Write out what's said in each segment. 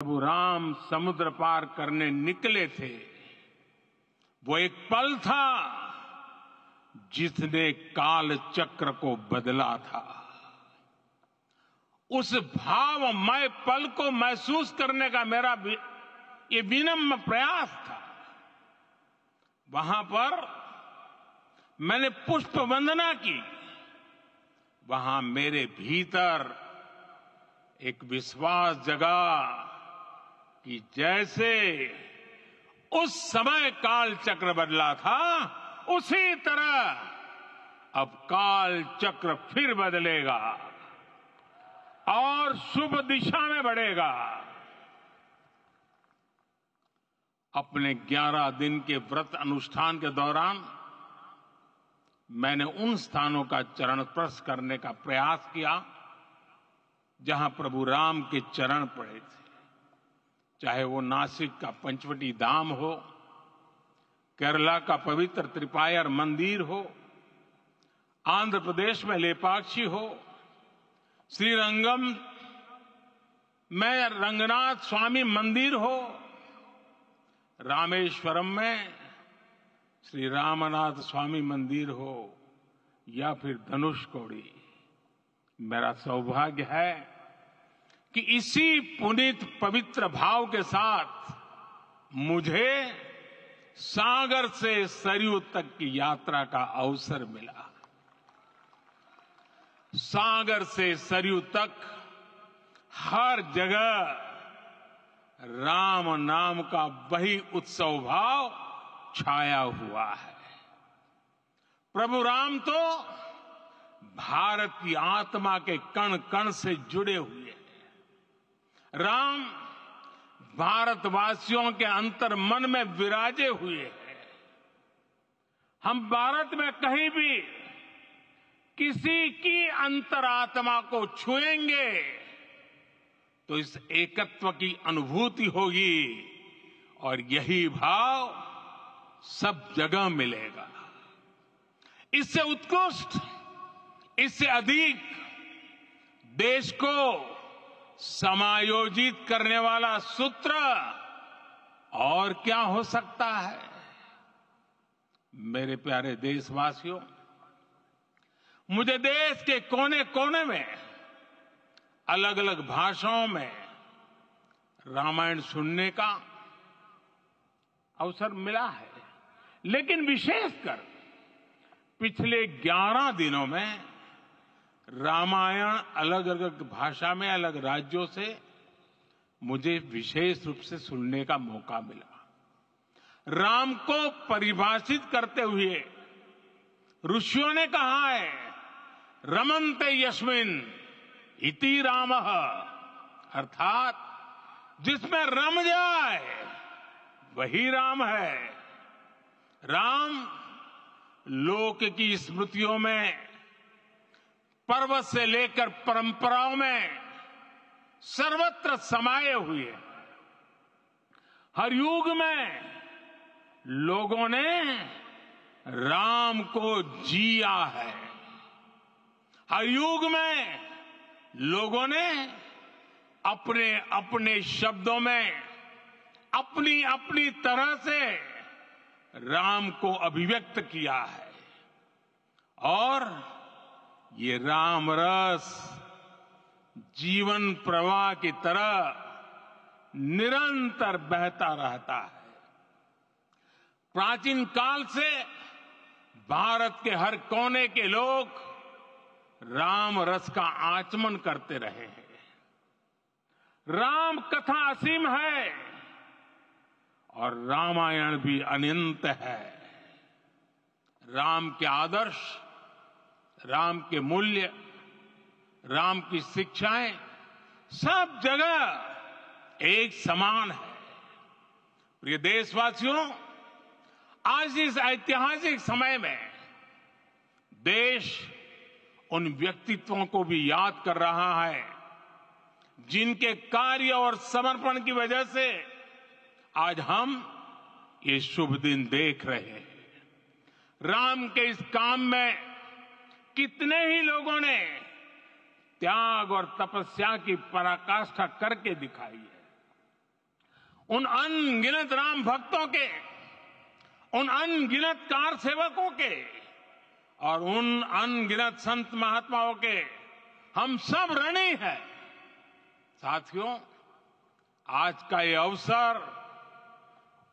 प्रभु राम समुद्र पार करने निकले थे, वो एक पल था जिसने काल चक्र को बदला था। उस भावमय पल को महसूस करने का मेरा ये विनम्र प्रयास था। वहां पर मैंने पुष्प वंदना की। वहां मेरे भीतर एक विश्वास जगा कि जैसे उस समय काल चक्र बदला था, उसी तरह अब काल चक्र फिर बदलेगा और शुभ दिशा में बढ़ेगा। अपने 11 दिन के व्रत अनुष्ठान के दौरान मैंने उन स्थानों का चरण स्पर्श करने का प्रयास किया जहां प्रभु राम के चरण पड़े थे। चाहे वो नासिक का पंचवटी धाम हो, केरला का पवित्र त्रिपायर मंदिर हो, आंध्र प्रदेश में लेपाक्षी हो, श्रीरंगम में रंगनाथ स्वामी मंदिर हो, रामेश्वरम में श्री रामनाथ स्वामी मंदिर हो, या फिर धनुषकोडी। मेरा सौभाग्य है कि इसी पुनीत पवित्र भाव के साथ मुझे सागर से सरयू तक की यात्रा का अवसर मिला। सागर से सरयू तक हर जगह राम नाम का वही उत्सव भाव छाया हुआ है। प्रभु राम तो भारत की आत्मा के कण कण से जुड़े हुए हैं। राम भारतवासियों के अंतर मन में विराजे हुए हैं। हम भारत में कहीं भी किसी की अंतरात्मा को छुएंगे तो इस एकत्व की अनुभूति होगी और यही भाव सब जगह मिलेगा। इससे उत्कृष्ट, इससे अधिक देश को समायोजित करने वाला सूत्र और क्या हो सकता है। मेरे प्यारे देशवासियों, मुझे देश के कोने कोने में अलग अलग भाषाओं में रामायण सुनने का अवसर मिला है, लेकिन विशेषकर पिछले 11 दिनों में रामायण अलग अलग भाषा में अलग राज्यों से मुझे विशेष रूप से सुनने का मौका मिला। राम को परिभाषित करते हुए ऋषियों ने कहा है, रमन्ते यस्मिन् इति रामः, अर्थात जिसमें रम जाए वही राम है। राम लोक की स्मृतियों में, पर्वत से लेकर परंपराओं में सर्वत्र समाये हुए हैं। हर युग में लोगों ने राम को जिया है। हर युग में लोगों ने अपने अपने शब्दों में अपनी अपनी तरह से राम को अभिव्यक्त किया है और ये राम रस जीवन प्रवाह की तरह निरंतर बहता रहता है। प्राचीन काल से भारत के हर कोने के लोग राम रस का आचमन करते रहे हैं। राम कथा असीम है और रामायण भी अनंत है। राम के आदर्श, राम के मूल्य, राम की शिक्षाएं सब जगह एक समान है। प्रिय देशवासियों, आज इस ऐतिहासिक समय में देश उन व्यक्तित्वों को भी याद कर रहा है जिनके कार्य और समर्पण की वजह से आज हम ये शुभ दिन देख रहे हैं। राम के इस काम में कितने ही लोगों ने त्याग और तपस्या की पराकाष्ठा करके दिखाई है। उन अनगिनत राम भक्तों के, उन अनगिनत कार सेवकों के और उन अनगिनत संत महात्माओं के हम सब ऋणी हैं। साथियों, आज का ये अवसर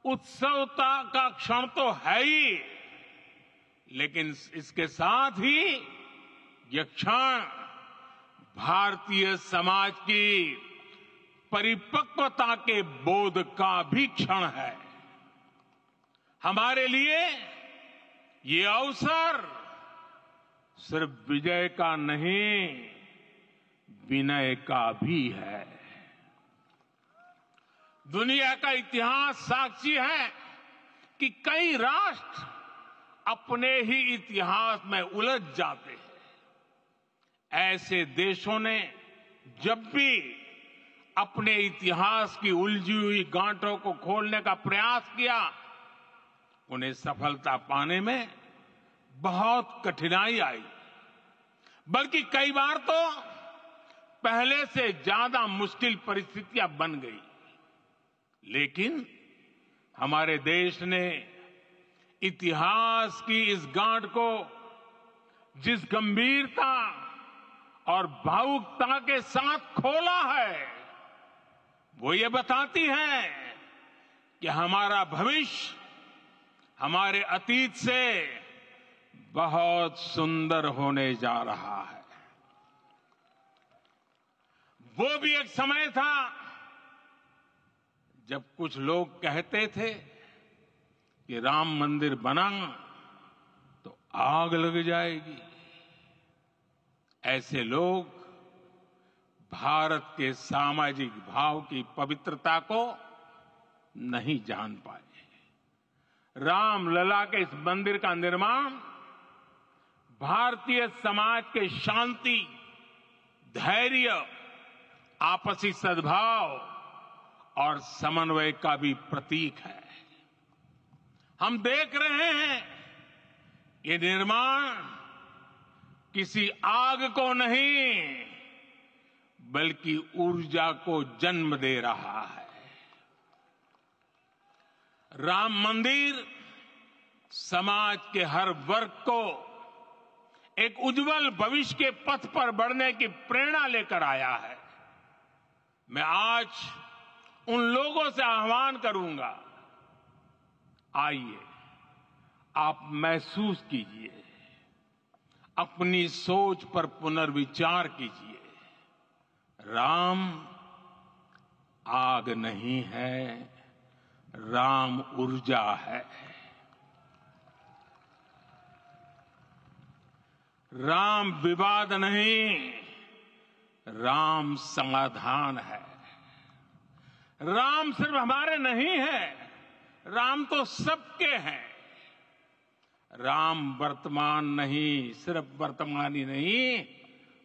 उत्सवता का क्षण तो है ही, लेकिन इसके साथ ही यह क्षण भारतीय समाज की परिपक्वता के बोध का भी क्षण है। हमारे लिए ये अवसर सिर्फ विजय का नहीं, विनय का भी है। दुनिया का इतिहास साक्षी है कि कई राष्ट्र अपने ही इतिहास में उलझ जाते हैं। ऐसे देशों ने जब भी अपने इतिहास की उलझी हुई गांठों को खोलने का प्रयास किया, उन्हें सफलता पाने में बहुत कठिनाई आई, बल्कि कई बार तो पहले से ज्यादा मुश्किल परिस्थितियां बन गई। लेकिन हमारे देश ने इतिहास की इस गांठ को जिस गंभीरता और भावुकता के साथ खोला है, वो ये बताती है कि हमारा भविष्य हमारे अतीत से बहुत सुंदर होने जा रहा है। वो भी एक समय था जब कुछ लोग कहते थे कि राम मंदिर बना तो आग लग जाएगी। ऐसे लोग भारत के सामाजिक भाव की पवित्रता को नहीं जान पाए। रामलला के इस मंदिर का निर्माण भारतीय समाज के शांति, धैर्य, आपसी सद्भाव और समन्वय का भी प्रतीक है। हम देख रहे हैं ये निर्माण किसी आग को नहीं, बल्कि ऊर्जा को जन्म दे रहा है। राम मंदिर समाज के हर वर्ग को एक उज्जवल भविष्य के पथ पर बढ़ने की प्रेरणा लेकर आया है। मैं आज उन लोगों से आह्वान करूंगा, आइए आप महसूस कीजिए, अपनी सोच पर पुनर्विचार कीजिए। राम आग नहीं है, राम ऊर्जा है। राम विवाद नहीं, राम समाधान है। राम सिर्फ हमारे नहीं है, राम तो सबके हैं। राम वर्तमान नहीं, सिर्फ वर्तमान ही नहीं,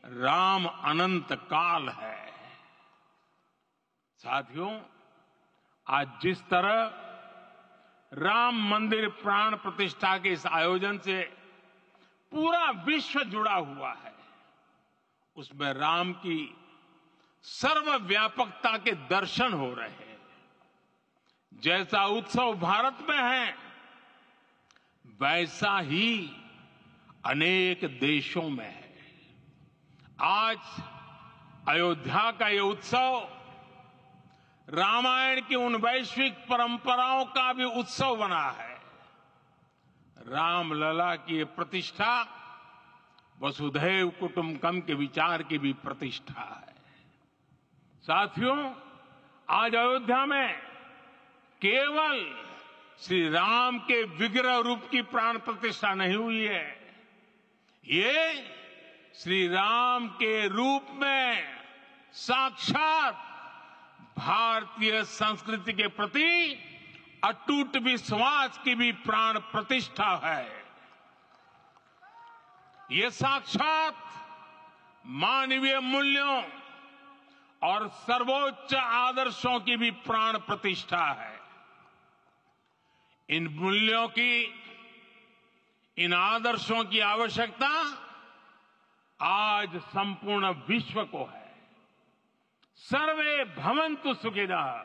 राम अनंत काल है। साथियों, आज जिस तरह राम मंदिर प्राण प्रतिष्ठा के इस आयोजन से पूरा विश्व जुड़ा हुआ है, उसमें राम की सर्वव्यापकता के दर्शन हो रहे हैं। जैसा उत्सव भारत में है, वैसा ही अनेक देशों में है। आज अयोध्या का ये उत्सव रामायण की उन वैश्विक परंपराओं का भी उत्सव बना है। रामलला की ये प्रतिष्ठा वसुधैव कुटुंबकम के विचार की भी प्रतिष्ठा है। साथियों, आज अयोध्या में केवल श्री राम के विग्रह रूप की प्राण प्रतिष्ठा नहीं हुई है, ये श्री राम के रूप में साक्षात भारतीय संस्कृति के प्रति अटूट विश्वास की भी प्राण प्रतिष्ठा है। ये साक्षात मानवीय मूल्यों और सर्वोच्च आदर्शों की भी प्राण प्रतिष्ठा है। इन मूल्यों की, इन आदर्शों की आवश्यकता आज संपूर्ण विश्व को है। सर्वे भवन्तु सुखिनः।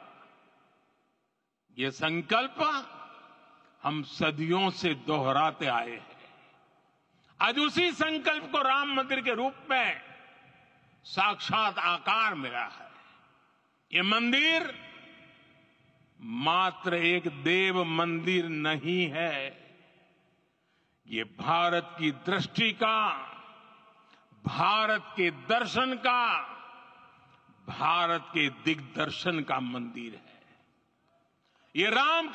ये संकल्प हम सदियों से दोहराते आए हैं। आज उसी संकल्प को राम मंदिर के रूप में साक्षात आकार मिला है। ये मंदिर मात्र एक देव मंदिर नहीं है, ये भारत की दृष्टि का, भारत के दर्शन का, भारत के दिग्दर्शन का मंदिर है। ये राम के